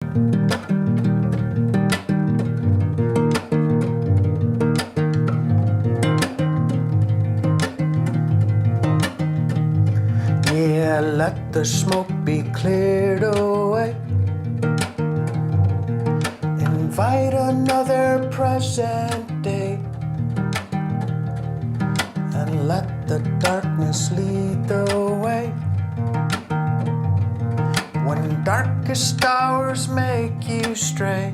Yeah, let the smoke be cleared away. Invite another present day, and let the darkness lead the way. When darkest hours make you stray.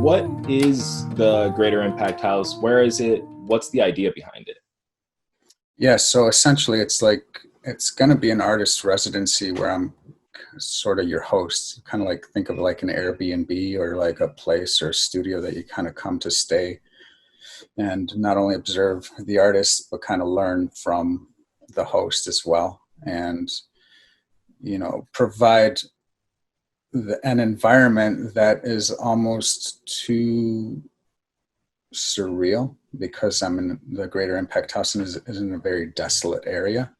What is the Greater Impact House? Where is it? What's the idea behind it? Yeah, so essentially it's going to be an artist residency where I'm sort of your host. Kind of like think of like an Airbnb or like a place or a studio that you kind of come to stay and not only observe the artist but kind of learn from the host as well, and provide an environment that is almost too surreal, because I'm in the Greater Impact House and is in a very desolate area,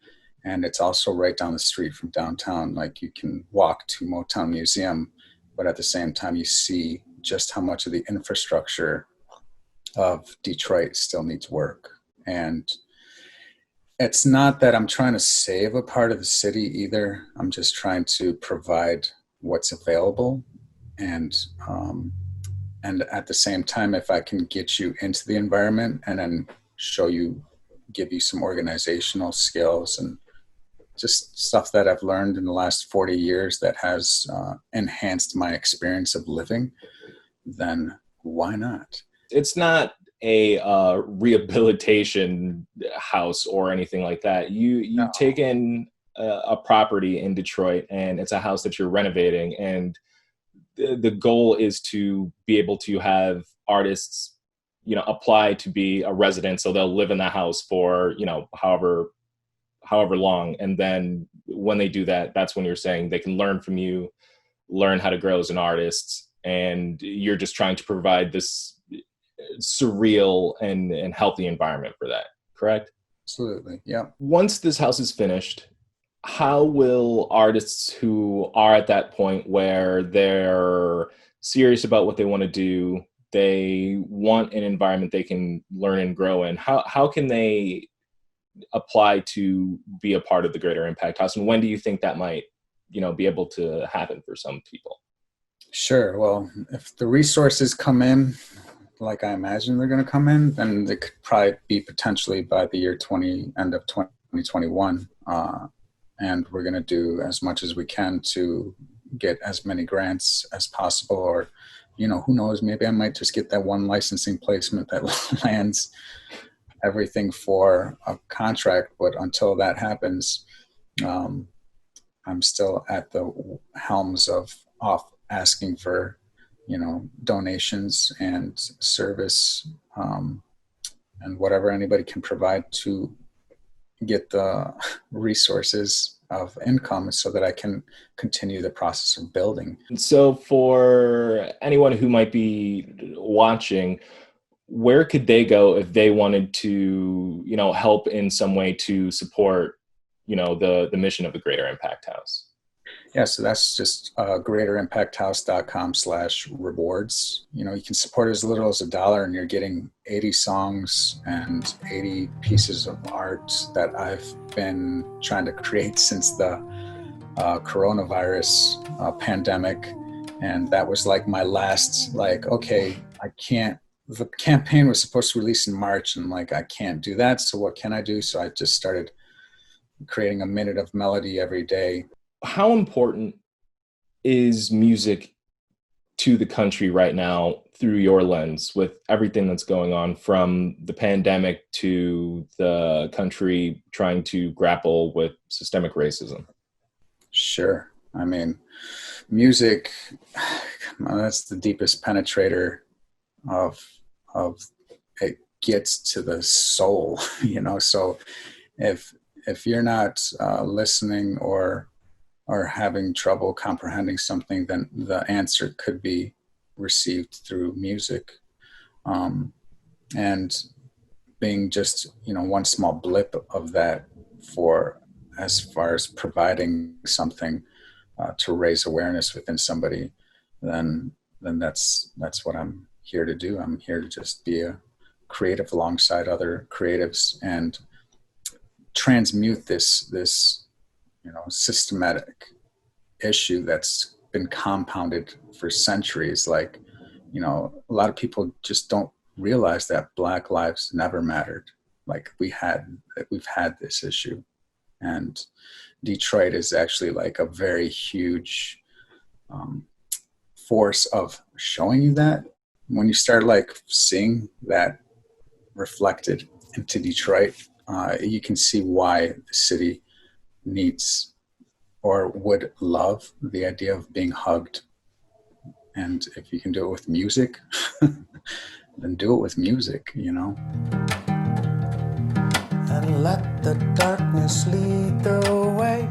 and it's also right down the street from downtown. Like, you can walk to Motown Museum, but at the same time you see just how much of the infrastructure of Detroit still needs work. And it's not that I'm trying to save a part of the city either. I'm just trying to provide what's available, and at the same time, if I can get you into the environment and then give you some organizational skills and just stuff that I've learned in the last 40 years that has enhanced my experience of living, then why not? It's not a rehabilitation house or anything like that. You've taken a property in Detroit, and it's a house that you're renovating, and the goal is to be able to have artists, apply to be a resident, so they'll live in the house for, however long. And then when they do that, that's when you're saying they can learn from you, learn how to grow as an artist, and you're just trying to provide this surreal and healthy environment for that, correct? Absolutely, yeah. Once this house is finished, how will artists who are at that point where they're serious about what they want to do, they want an environment they can learn and grow in, how can they apply to be a part of the Greater Impact House? And when do you think that might, be able to happen for some people? Sure. Well, if the resources come in like I imagine they're going to come in, then they could probably be potentially by the end of 2021. And we're going to do as much as we can to get as many grants as possible, or, who knows, maybe I might just get that one licensing placement that lands everything for a contract. But until that happens, I'm still at the helms of asking for, donations and service, and whatever anybody can provide to get the resources of income so that I can continue the process of building. So for anyone who might be watching, where could they go if they wanted to, help in some way to support, the mission of the Greater Impact House? Yeah, so that's just greaterimpacthouse.com/rewards. You can support as little as $1, and you're getting 80 songs and 80 pieces of art that I've been trying to create since the coronavirus pandemic. And that was like my last, okay, the campaign was supposed to release in March, and I can't do that. So what can I do? So I just started creating a minute of melody every day. How important is music to the country right now through your lens, with everything that's going on, from the pandemic to the country trying to grapple with systemic racism? Sure. I mean, music, that's the deepest penetrator of it gets to the soul, so if you're not listening or having trouble comprehending something, then the answer could be received through music. And being just, one small blip of that for as far as providing something to raise awareness within somebody, then that's what I'm here to do. I'm here to just be a creative alongside other creatives and transmute this systematic issue that's been compounded for centuries. Like, a lot of people just don't realize that Black lives never mattered. Like we've had this issue, and Detroit is actually like a very huge force of showing you that. When you start like seeing that reflected into Detroit, you can see why the city needs or would love the idea of being hugged. And if you can do it with music, then do it with music, And let the darkness lead the way.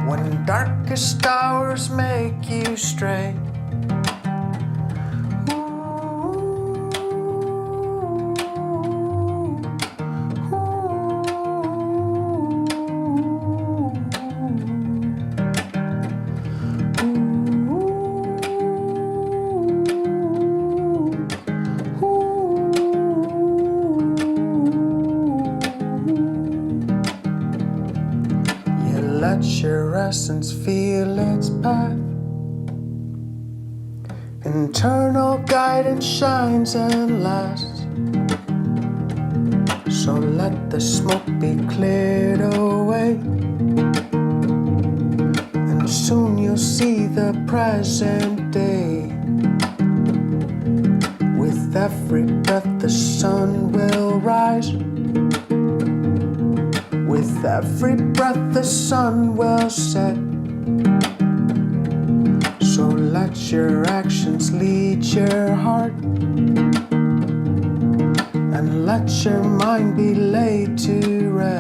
When darkest hours make you stray. Let your essence feel its path. Internal guidance shines and lasts. So let the smoke be cleared away, and soon you'll see the present day. With every breath the sun will rise. With every breath the sun will set. So let your actions lead your heart, and let your mind be laid to rest.